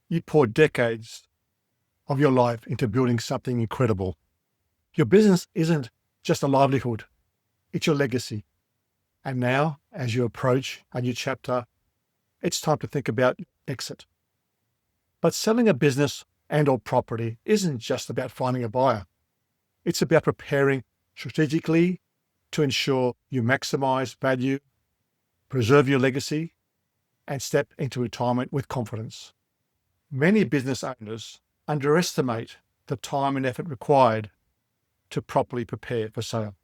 You poured decades of your life into building something incredible. Your business isn't just a livelihood, it's your legacy. And now, as you approach a new chapter, it's time to think about exit. But selling a business and/or property isn't just about finding a buyer. It's about preparing strategically to ensure you maximize value, preserve your legacy, and step into retirement with confidence. Many business owners underestimate the time and effort required to properly prepare for sale.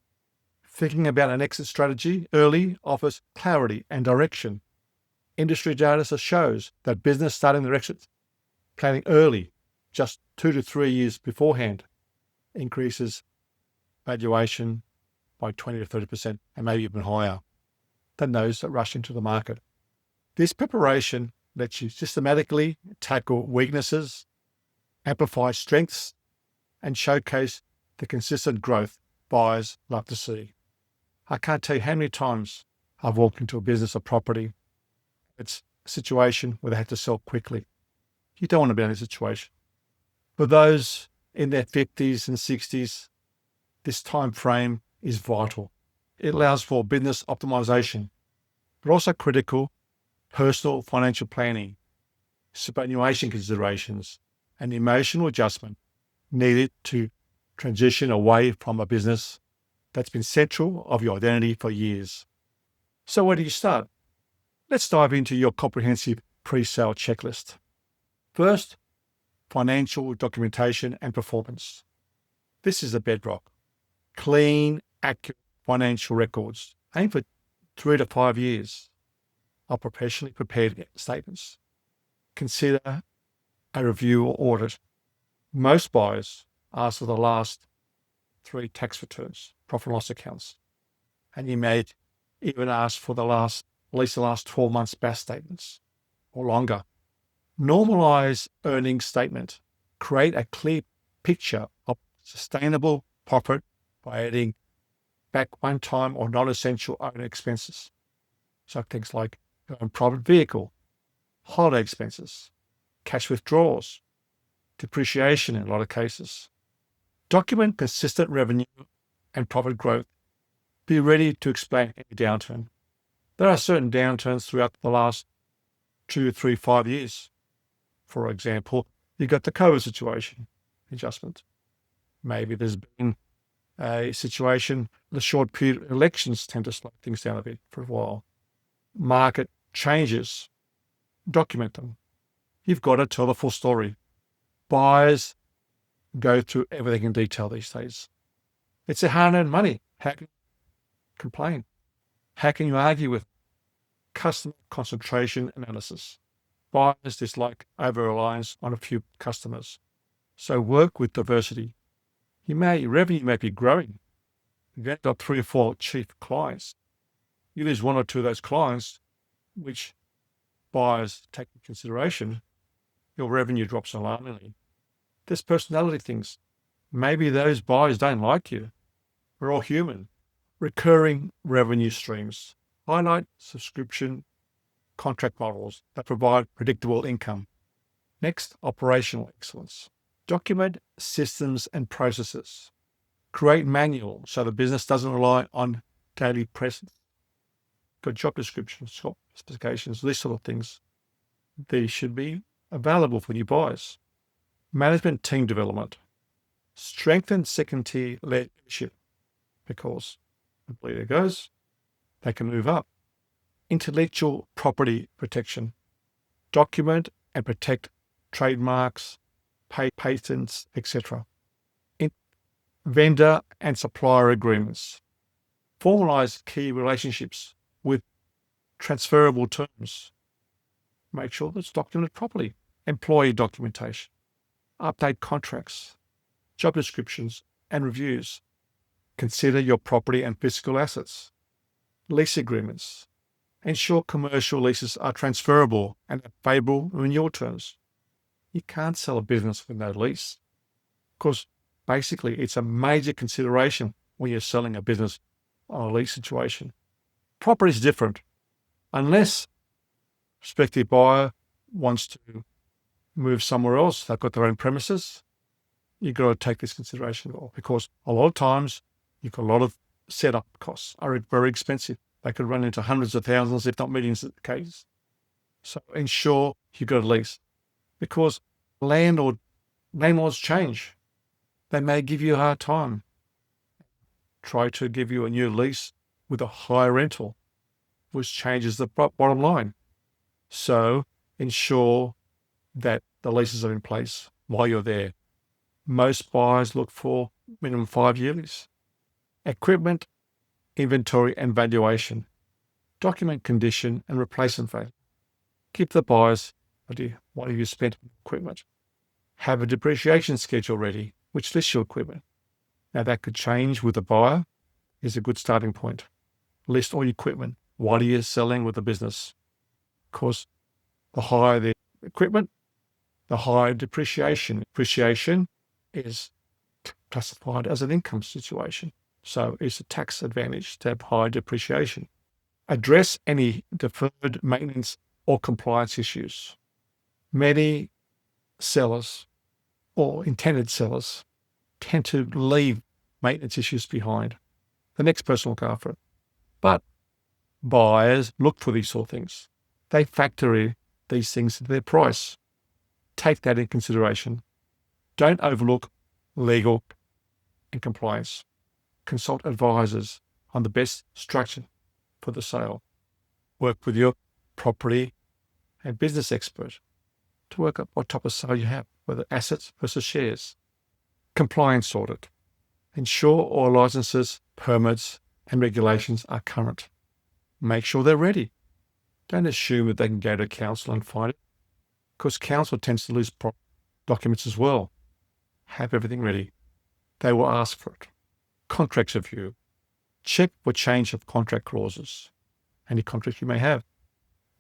Thinking about an exit strategy early offers clarity and direction. Industry data shows that business starting their exit planning early, just 2 to 3 years beforehand, increases valuation by 20 to 30% and maybe even higher than those that rush into the market. This preparation lets you systematically tackle weaknesses, amplify strengths, and showcase the consistent growth buyers love to see. I can't tell you how many times I've walked into a business or property. It's a situation where they had to sell quickly. You don't want to be in this situation. For those in their 50s and 60s, this time frame is vital. It allows for business optimization, but also critical personal financial planning, superannuation considerations, and emotional adjustment needed to transition away from a business that's been central of your identity for years. So where do you start? Let's dive into your comprehensive pre-sale checklist. First, financial documentation and performance. This is the bedrock. Clean, accurate financial records. Aim for 3 to 5 years of professionally prepared statements. Consider a review or audit. Most buyers ask for the last 3 tax returns, profit and loss accounts, and you may even ask for at least the last 12 months BAS statements or longer. Normalize earnings statement. Create a clear picture of sustainable profit by adding back one-time or non-essential owner expenses. So things like your own private vehicle, holiday expenses, cash withdrawals, depreciation in a lot of cases. Document consistent revenue and profit growth. Be ready to explain any downturn. There are certain downturns throughout the last 2, 3, 5 years. For example, you got the COVID situation adjustment. Maybe there's been a situation, the short period elections tend to slow things down a bit for a while. Market changes. Document them. You've got to tell the full story. Buyers go through everything in detail these days. It's a hard-earned money. How can you complain? How can you argue with customer concentration analysis? Buyers dislike over-reliance on a few customers. So work with diversity. Revenue may be growing. You've got 3 or 4 chief clients. You lose 1 or 2 of those clients, which buyers take into consideration, your revenue drops alarmingly. There's personality things. Maybe those buyers don't like you. We're all human. Recurring revenue streams. Highlight subscription contract models that provide predictable income. Next, operational excellence. Document systems and processes. Create manual so the business doesn't rely on daily presence. Got job descriptions, job specifications, these sort of things. These should be available for new buyers. Management team development. Strengthen second-tier leadership because the leader goes, they can move up. Intellectual property protection. Document and protect trademarks, patents, etc. Vendor and supplier agreements. Formalize key relationships with transferable terms. Make sure that's documented properly. Employee documentation. Update contracts, job descriptions, and reviews. Consider your property and physical assets. Lease agreements. Ensure commercial leases are transferable and have favorable renewal terms. You can't sell a business with no lease because basically it's a major consideration when you're selling a business on a lease situation. Property is different. Unless prospective buyer wants to move somewhere else, they've got their own premises, you've got to take this consideration as well, because a lot of times you've got a lot of setup costs are very expensive. They could run into hundreds of thousands, if not millions of cases. So ensure you've got a lease, because landlords change. They may give you a hard time. Try to give you a new lease with a higher rental, which changes the bottom line. So ensure that the leases are in place while you're there. Most buyers look for minimum 5-year lease. Equipment, inventory and valuation. Document condition and replacement value. Give the buyers idea what have you spent on equipment. Have a depreciation schedule ready, which lists your equipment. Now that could change with the buyer, is a good starting point. List all your equipment. What are you selling with the business? Of course, the higher the equipment, the higher depreciation. Depreciation is classified as an income situation. So it's a tax advantage to have high depreciation. Address any deferred maintenance or compliance issues. Many sellers or intended sellers tend to leave maintenance issues behind. The next person will look after it. But buyers look for these sort of things. They factor in these things into their price. Take that in consideration. Don't overlook legal and compliance. Consult advisors on the best structure for the sale. Work with your property and business expert to work out what type of sale you have, whether assets versus shares. Compliance audit. Ensure all licenses, permits, and regulations are current. Make sure they're ready. Don't assume that they can go to council and find it, because council tends to lose documents as well. Have everything ready. They will ask for it. Contracts review. Check for change of contract clauses, any contract you may have.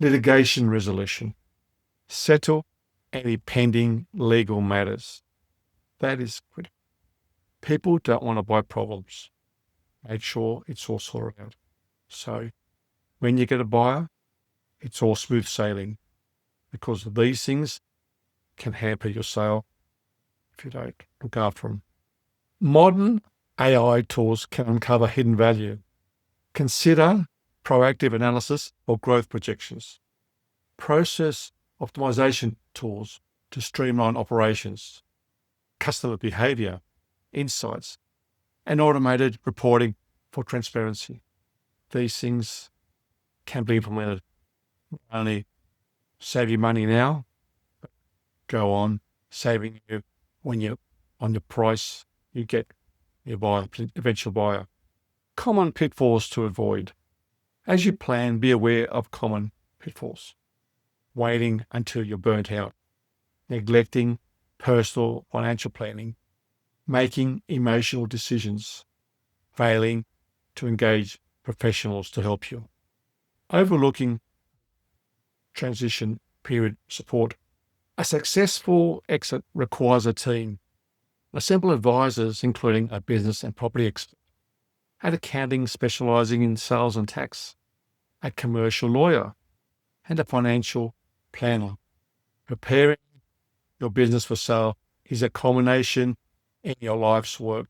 Litigation resolution. Settle any pending legal matters. That is critical. People don't want to buy problems. Make sure it's all sorted out. So when you get a buyer, it's all smooth sailing, because these things can hamper your sale if you don't look after them. Modern AI tools can uncover hidden value. Consider proactive analysis or growth projections. Process optimization tools to streamline operations. Customer behaviour, insights, and automated reporting for transparency. These things can be implemented. Not only save you money now, but go on saving you when you're on the price you get your buyer, eventual buyer. Common pitfalls to avoid. As you plan, be aware of common pitfalls. Waiting until you're burnt out. Neglecting personal financial planning. Making emotional decisions. Failing to engage professionals to help you. Overlooking transition period support. A successful exit requires a team. Assemble advisors, including a business and property expert, an accounting specialising in sales and tax, a commercial lawyer, and a financial planner. Preparing your business for sale is a culmination in your life's work.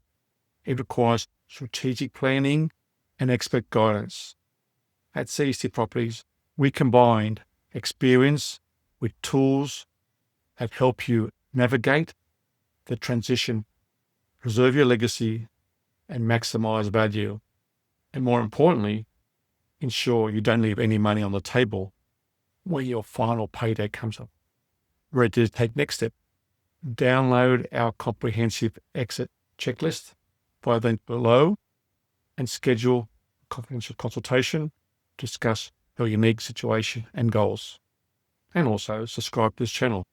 It requires strategic planning and expert guidance. At CEC Properties, we combined experience with tools that help you navigate the transition, preserve your legacy, and maximize value. And more importantly, ensure you don't leave any money on the table when your final payday comes up. Ready to take next step? Download our comprehensive exit checklist via the link below and schedule a confidential consultation to discuss your unique situation and goals. And also subscribe to this channel.